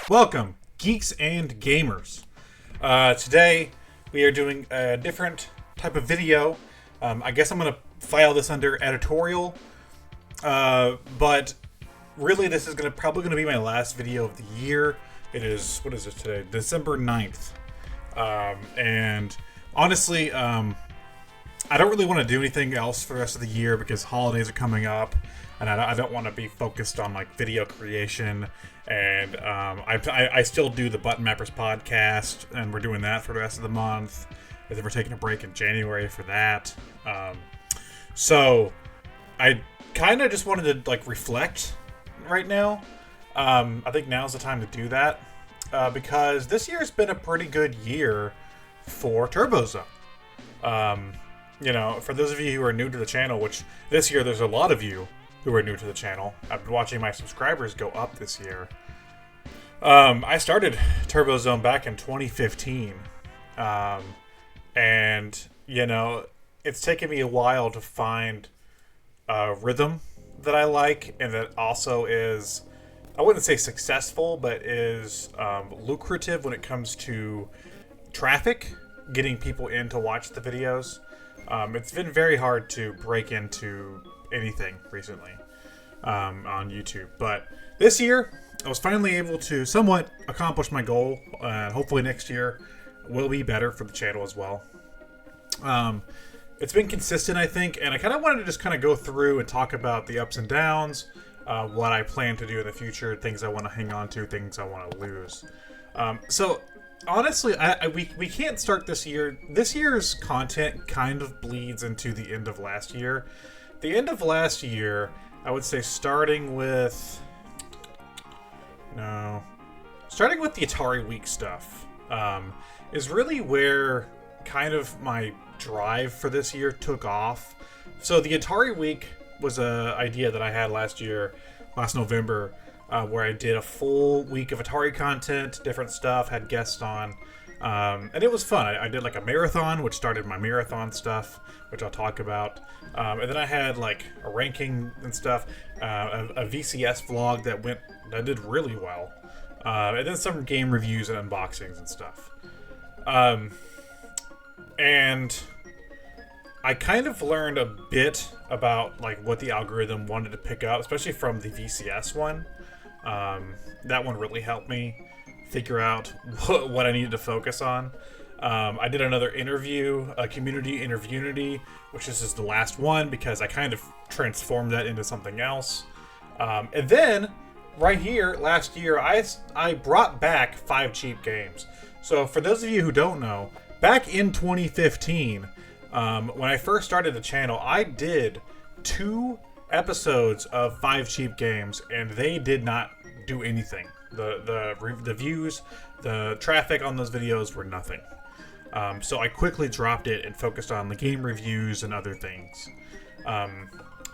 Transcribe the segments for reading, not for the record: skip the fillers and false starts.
Welcome, geeks and gamers. Today we are doing a different type of video. I guess I'm going to file this under editorial, but really this is probably going to be my last video of the year. It is, what is it today? December 9th. And honestly, I don't really want to do anything else for the rest of the year because holidays are coming up, and I don't want to be focused on like video creation. And I still do the ButtonMappers podcast, and we're doing that for the rest of the month. And then we're taking a break in January for that. So I kind of just wanted to like reflect right now. I think now's the time to do that because this year's been a pretty good year for TurboZone. You know, for those of you who are new to the channel, which this year there's a lot of you who are new to the channel. I've been watching my subscribers go up this year. I started TurboZone back in 2015. And, you know, it's taken me a while to find a rhythm that I like and that also is, I wouldn't say successful, but is lucrative when it comes to traffic, getting people in to watch the videos. It's been very hard to break into anything recently on YouTube, but this year I was finally able to somewhat accomplish my goal. Hopefully next year will be better for the channel as well. It's been consistent, I think, and I kind of wanted to just kind of go through and talk about the ups and downs, what I plan to do in the future, things I want to hang on to, things I want to lose. So honestly, we can't start this year. This year's content kind of bleeds into the end of last year. The end of last year, I would say starting with the Atari Week stuff is really where kind of my drive for this year took off. So the Atari Week was an idea that I had last November, where I did a full week of Atari content, different stuff, had guests on, and it was fun. I did like a marathon, which started my marathon stuff, which I'll talk about, and then I had like a ranking and stuff, a VCS vlog that did really well, and then some game reviews and unboxings and stuff. And I kind of learned a bit about like what the algorithm wanted to pick up, especially from the VCS one. That one really helped me figure out what I needed to focus on. I did another interview, a community interviewunity, which is the last one because I kind of transformed that into something else. And then right here, last year, I brought back 5 cheap games. So for those of you who don't know, back in 2015, when I first started the channel, I did 2 episodes of 5 cheap games, and they did not do anything. The views, the traffic on those videos were nothing. So I quickly dropped it and focused on the game reviews and other things.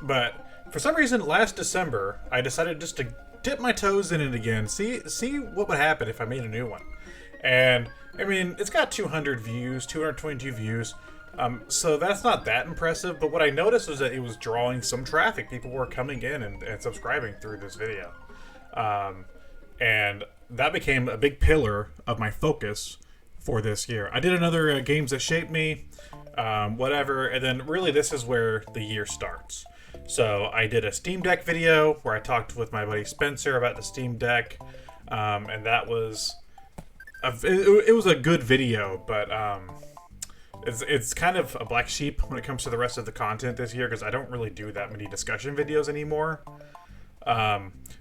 But for some reason, last December, I decided just to dip my toes in it again, see what would happen if I made a new one. And I mean, it's got 200 views, 222 views. So that's not that impressive, but what I noticed was that it was drawing some traffic. People were coming in and subscribing through this video. And that became a big pillar of my focus for this year. I did another Games That Shaped Me, whatever, and then really this is where the year starts. So I did a Steam Deck video where I talked with my buddy Spencer about the Steam Deck, and that was... It was a good video, but it's kind of a black sheep when it comes to the rest of the content this year because I don't really do that many discussion videos anymore.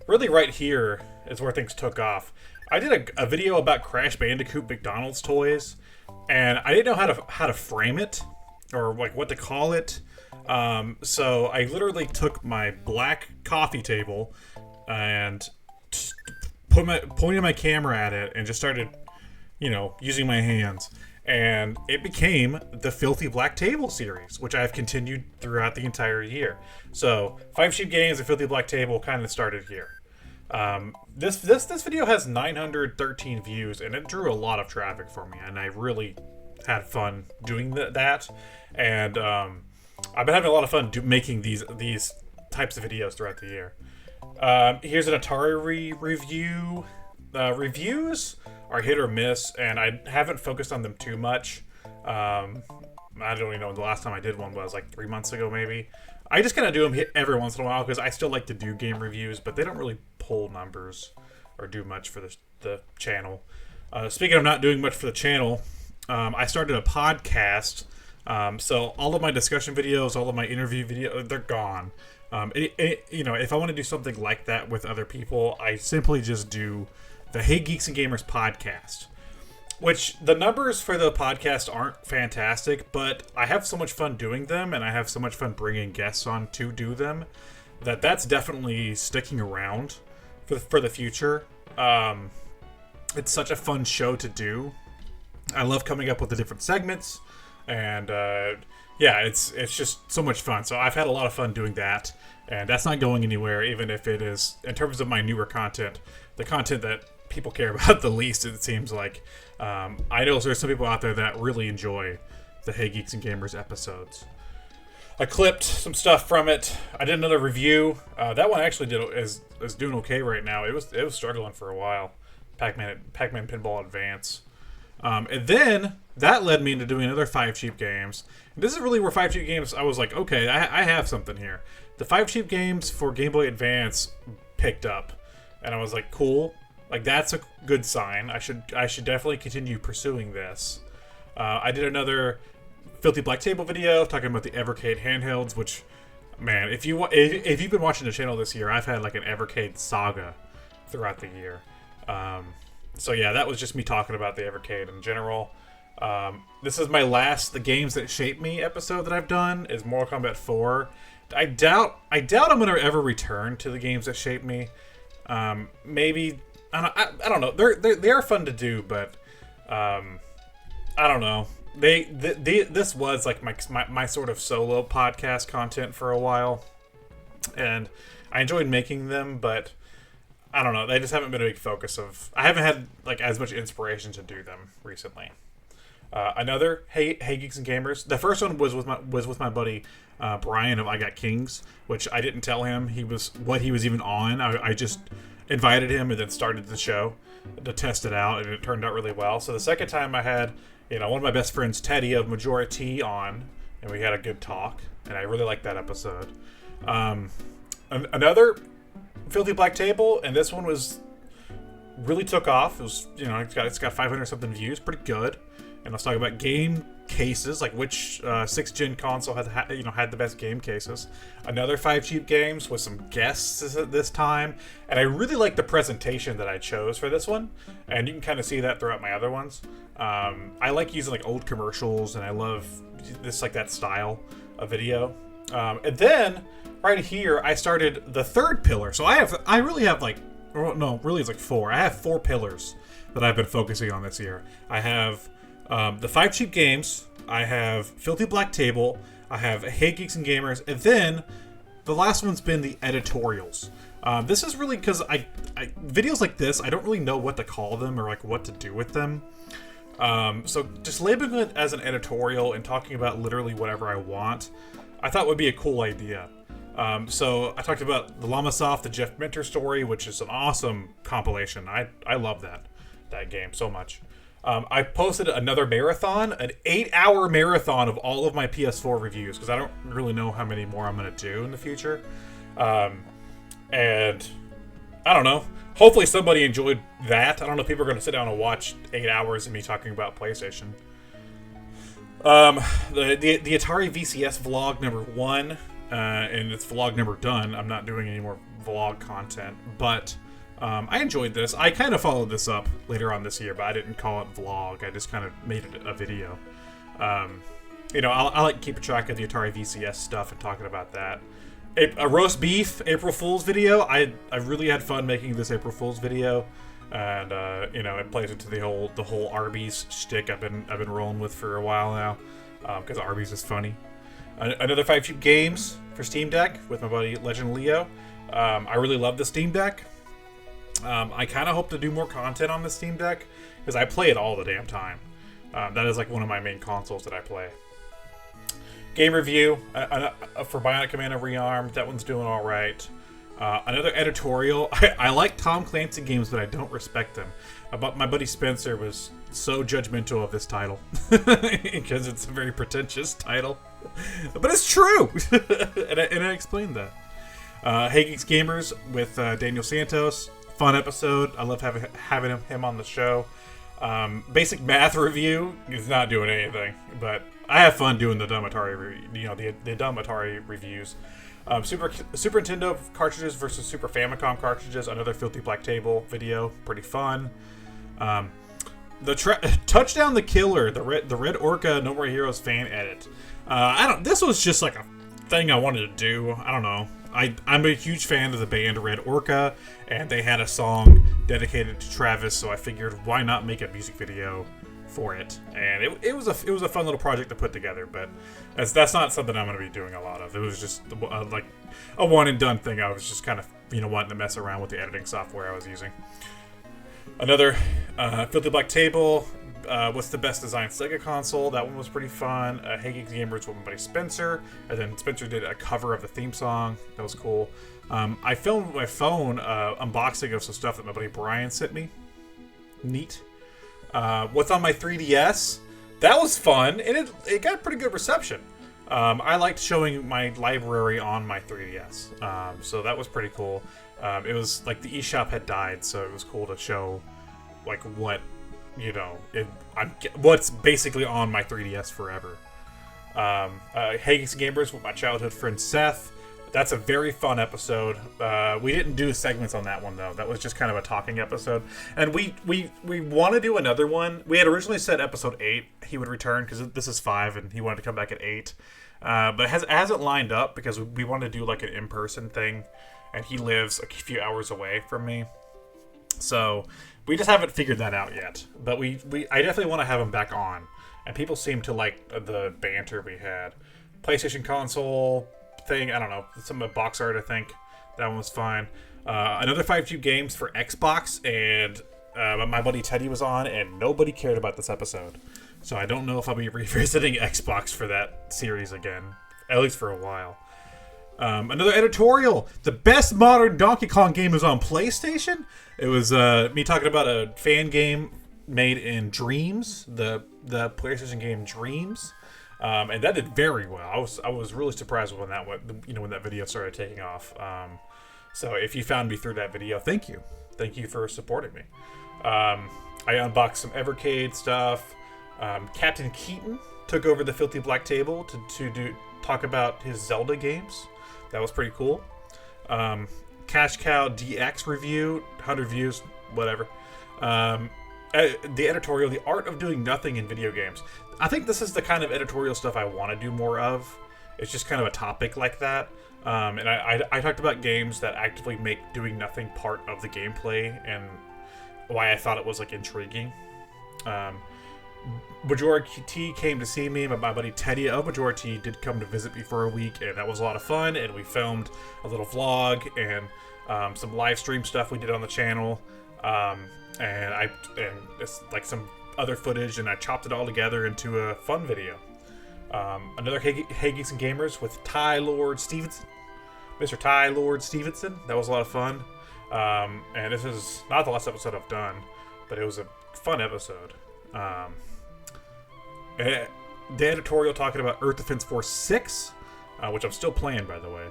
Really right here is where things took off. I did a video about Crash Bandicoot McDonald's toys, and I didn't know how to frame it or like what to call it. So I literally took my black coffee table and pointed my camera at it and just started, using my hands. And it became the Filthy Black Table series, which I've continued throughout the entire year. So 5 cheap games and Filthy Black Table kind of started here. This video has 913 views, and it drew a lot of traffic for me, and I really had fun doing that. And I've been having a lot of fun making these types of videos throughout the year. Here's an Atari review. Reviews are hit or miss, and I haven't focused on them too much. I don't even know when the last time I did one was, like 3 months ago, maybe. I just kind of do them every once in a while because I still like to do game reviews, but they don't really pull numbers or do much for the channel. Speaking of not doing much for the channel, I started a podcast. So all of my discussion videos, all of my interview videos, they're gone. If I want to do something like that with other people, I simply just do the Hey Geeks and Gamers podcast. Which, the numbers for the podcast aren't fantastic, but I have so much fun doing them, and I have so much fun bringing guests on to do them, that's definitely sticking around for the future. It's such a fun show to do. I love coming up with the different segments, and it's just so much fun. So I've had a lot of fun doing that, and that's not going anywhere, even if it is, in terms of my newer content, the content that people care about the least, it seems like. I know there's some people out there that really enjoy the Hey Geeks and Gamers episodes. I clipped some stuff from it. I did another review. That one actually is doing okay right now. It was struggling for a while. Pac-Man Pinball Advance. And then that led me into doing another 5 Cheap Games. And this is really where 5 Cheap Games, I was like, okay, I have something here. The 5 Cheap Games for Game Boy Advance picked up. And I was like, cool. Like, that's a good sign. I should definitely continue pursuing this. I did another Filthy Black Table video talking about the Evercade handhelds, which, man, if you've been watching the channel this year, I've had like an Evercade saga throughout the year. So yeah, that was just me talking about the Evercade in general. This is my last The Games That Shaped Me episode that I've done, is Mortal Kombat 4. I doubt I'm going to ever return to The Games That Shaped Me. Maybe... I don't know. They are fun to do, but I don't know. This was like my sort of solo podcast content for a while, and I enjoyed making them, but I don't know. They just haven't been a big focus of. I haven't had like as much inspiration to do them recently. Another Hey Geeks and Gamers. The first one was with my buddy Brian of IGotKings, which I didn't tell him he was even on. I just invited him and then started the show to test it out, and it turned out really well. So the second time I had, one of my best friends, Teddy of Majora T, on, and we had a good talk, and I really liked that episode. Another Filthy Black Table, and this one really took off. It was, it's got 500 something views, pretty good. And let's talk about game cases, like which 6th gen console had the best game cases. Another 5 Cheap Games with some guests this time, and I really like the presentation that I chose for this one, and you can kind of see that throughout my other ones. I like using like old commercials, and I love this like that style of video. And then right here I started the third pillar. So I really have like, really it's like 4. I have 4 pillars that I've been focusing on this year. I have the 5 Cheap Games, I have Filthy Black Table, I have Hey Geeks and Gamers, and then the last one's been the editorials. This is really because I videos like this, I don't really know what to call them or like what to do with them. So just labeling it as an editorial and talking about literally whatever I want, I thought would be a cool idea. So I talked about the Lamasoft, the Jeff Minter story, which is an awesome compilation. I love that game so much. I posted another marathon, an 8-hour marathon of all of my PS4 reviews, because I don't really know how many more I'm going to do in the future. And I don't know. Hopefully somebody enjoyed that. I don't know if people are going to sit down and watch 8 hours of me talking about PlayStation. The Atari VCS vlog number 1, and it's vlog number done. I'm not doing any more vlog content, but I enjoyed this. I kind of followed this up later on this year, but I didn't call it vlog. I just kind of made it a video. I like keeping track of the Atari VCS stuff and talking about that. A roast beef April Fool's video. I really had fun making this April Fool's video, and it plays into the whole Arby's shtick I've been rolling with for a while now, because Arby's is funny. Another 5 Cheap Games for Steam Deck with my buddy Legend Leo. I really love the Steam Deck. I kind of hope to do more content on the Steam Deck, because I play it all the damn time. That is like one of my main consoles that I play. Game review for Bionic Commando Rearmed. That one's doing all right. Another editorial. I like Tom Clancy games, but I don't respect them. But my buddy Spencer was so judgmental of this title because it's a very pretentious title, but it's true, and I explained that. Hey Geeks Gamers with Daniel Santos, fun episode. I love having him on the show. Basic math review. He's not doing anything, but I have fun doing the dumb Atari, the dumb Atari reviews. Super Nintendo cartridges versus Super Famicom cartridges. Another Filthy Black Table video, pretty fun. Touchdown the Killer, the Red Orca No More Heroes fan edit. This was just like a thing I wanted to do. I don't know. I'm a huge fan of the band Red Orca, and they had a song dedicated to Travis, so I figured why not make a music video for it. And it was a fun little project to put together, but that's not something I'm going to be doing a lot of. It was just like a one and done thing. I was just kind of wanting to mess around with the editing software I was using. Another Filthy Black Table. What's the best designed Sega console? That one was pretty fun. Hey Geeks Gamers with my buddy Spencer, and then Spencer did a cover of the theme song. That was cool. I filmed with my phone unboxing of some stuff that my buddy Brian sent me. Neat. What's on my 3DS? That was fun, and it got pretty good reception. I liked showing my library on my 3DS, so that was pretty cool. It was like the eShop had died, so it was cool to show like what's basically on my 3DS forever. Hey Geeks Gamers with my childhood friend Seth. That's a very fun episode. We didn't do segments on that one though. That was just kind of a talking episode. And we want to do another one. We had originally said episode 8 he would return because this is 5 and he wanted to come back at 8. But it hasn't lined up because we wanted to do like an in-person thing, and he lives a few hours away from me. So we just haven't figured that out yet. But I definitely want to have him back on. And people seem to like the banter we had. PlayStation console thing, I don't know, some box art, I think. That one was fine. Another 5G games for Xbox, and my buddy Teddy was on, and nobody cared about this episode. So I don't know if I'll be revisiting Xbox for that series again, at least for a while. Another editorial. The best modern Donkey Kong game is on PlayStation. It was me talking about a fan game made in Dreams, the PlayStation game Dreams. And that did very well. I was really surprised when that video started taking off. So if you found me through that video, thank you for supporting me. I unboxed some Evercade stuff. Captain Keaton took over the Filthy Black Table to talk about his Zelda games. That was pretty cool. Cash Cow DX review, 100 views, whatever. The editorial, The Art of Doing Nothing in Video Games. I think this is the kind of editorial stuff I want to do more of. It's just kind of a topic like that. And I talked about games that actively make doing nothing part of the gameplay and why I thought it was like intriguing. Majora T came to see me, but my buddy Teddy of Majora T did come to visit me for a week, and that was a lot of fun. And we filmed a little vlog and some live stream stuff we did on the channel. And it's like some other footage, and I chopped it all together into a fun video. Another Hey Geeks and Gamers with Ty Lord Stevenson, Mr. Ty Lord Stevenson. That was a lot of fun. And this is not the last episode I've done, but it was a fun episode. The editorial talking about Earth Defense Force 6, which I'm still playing, by the way.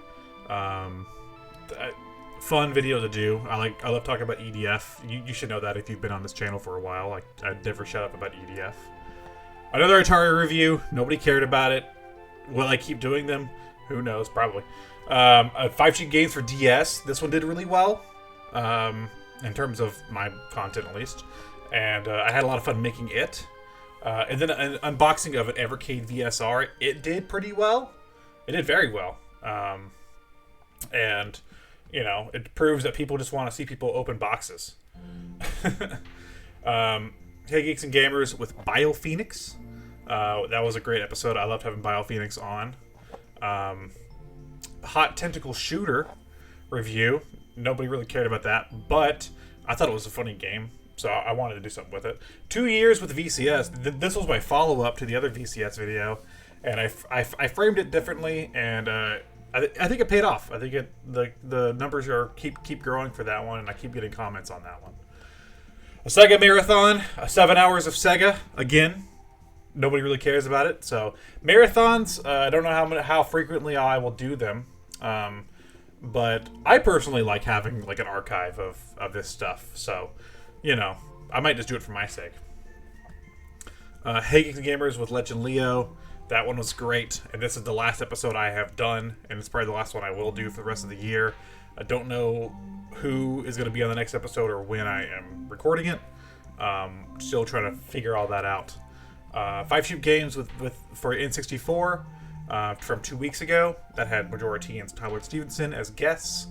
Fun video to do. I love talking about EDF. You should know that if you've been on this channel for a while. I'd never shut up about EDF. Another Atari review. Nobody cared about it. Will I keep doing them? Who knows? Probably. 5G games for DS. This one did really well, in terms of my content at least. And I had a lot of fun making it. And then an unboxing of an Evercade VSR. It did pretty well. It did very well. And it proves that people just want to see people open boxes. Hey Geeks and Gamers with BioPhoenix. That was a great episode. I loved having BioPhoenix on. Hot Tentacle Shooter review. Nobody really cared about that, but I thought it was a funny game, so I wanted to do something with it. 2 years with VCS. This was my follow-up to the other VCS video, and I framed it differently, and I think it paid off. I think the numbers are keep growing for that one, and I keep getting comments on that one. A Sega marathon, 7 hours of Sega again. Nobody really cares about it. So marathons, I don't know how frequently I will do them, but I personally like having like an archive of this stuff. So, I might just do it for my sake. Hey Geeks and Gamers with Legend Leo. That one was great, and this is the last episode I have done, and it's probably the last one I will do for the rest of the year. I don't know who is going to be on the next episode or when I am recording it. Still trying to figure all that out. 5 Shoot Games for N64 from 2 weeks ago that had Majora T and Tyler Stevenson as guests.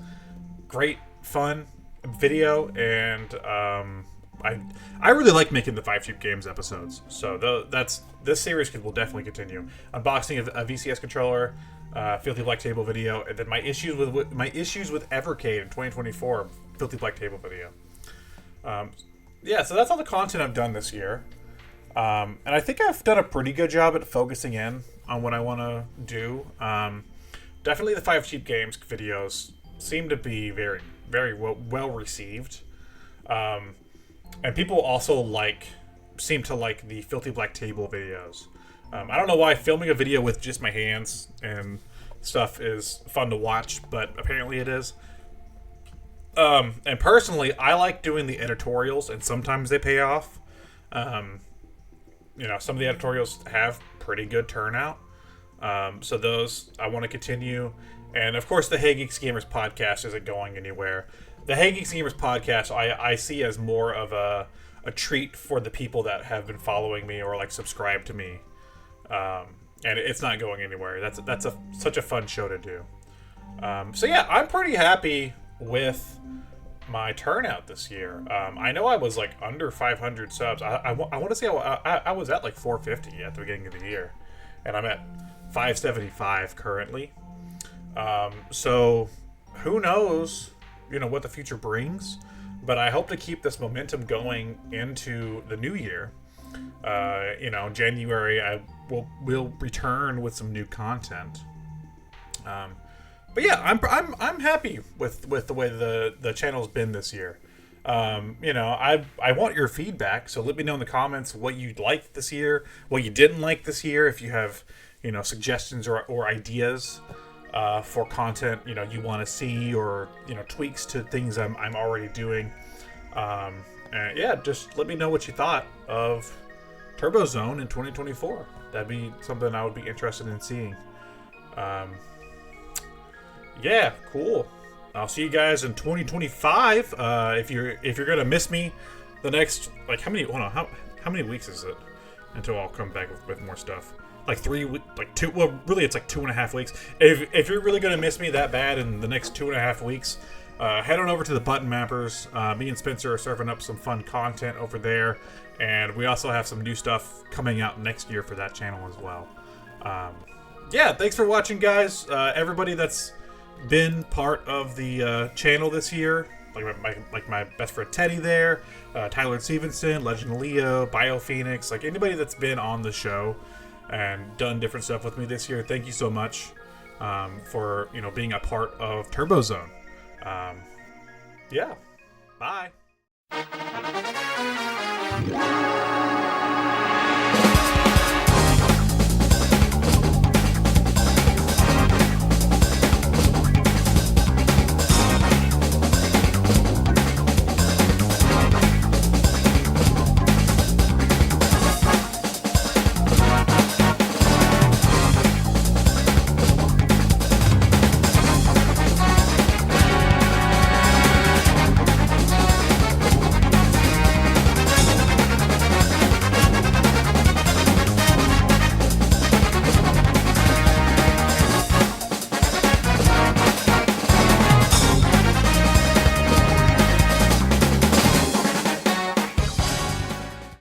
Great, fun video, and I really like making the 5 Shoot Games episodes. So this series will definitely continue. Unboxing of a VCS controller, Filthy Black Table video, and then my issues with Evercade in 2024 Filthy Black Table video. So that's all the content I've done this year. And I think I've done a pretty good job at focusing in on what I want to do. Definitely the 5 Cheap Games videos seem to be very, very well received. And people also seem to like the Filthy Black Table videos. I don't know why filming a video with just my hands and stuff is fun to watch, but apparently it is. And personally, I like doing the editorials, and sometimes they pay off. Some of the editorials have pretty good turnout. So those I want to continue. And of course, the Hey Geeks Gamers podcast isn't going anywhere. The Hey Geeks Gamers podcast I see as more of a treat for the people that have been following me or subscribe to me. And it's not going anywhere. That's such a fun show to do. I'm pretty happy with my turnout this year. I know I was under 500 subs. I want to say I was at 450 at the beginning of the year, and I'm at 575 currently. So who knows, what the future brings, but I hope to keep this momentum going into the new year. January I will return with some new content. But yeah, I'm happy with the way the channel's been this year. I want your feedback, so let me know in the comments what you liked this year, what you didn't like this year. If you have suggestions or ideas for content you want to see, or tweaks to things I'm already doing. And yeah, just let me know what you thought of Turbo Zone in 2024. That'd be something I would be interested in seeing. Yeah, cool. I'll see you guys in 2025. If you're gonna miss me, the next how many weeks is it until I'll come back with more stuff? 3 weeks, 2. Well, really, it's 2.5 weeks. If you're really gonna miss me that bad in the next 2.5 weeks, head on over to the Button Mappers. Me and Spencer are serving up some fun content over there, and we also have some new stuff coming out next year for that channel as well. Thanks for watching, guys. Everybody that's been part of the channel this year, my best friend Teddy there, Tyler Stevenson, Legend Leo, BioPhoenix, anybody that's been on the show and done different stuff with me this year. Thank you so much for being a part of Turbo Zone. Bye.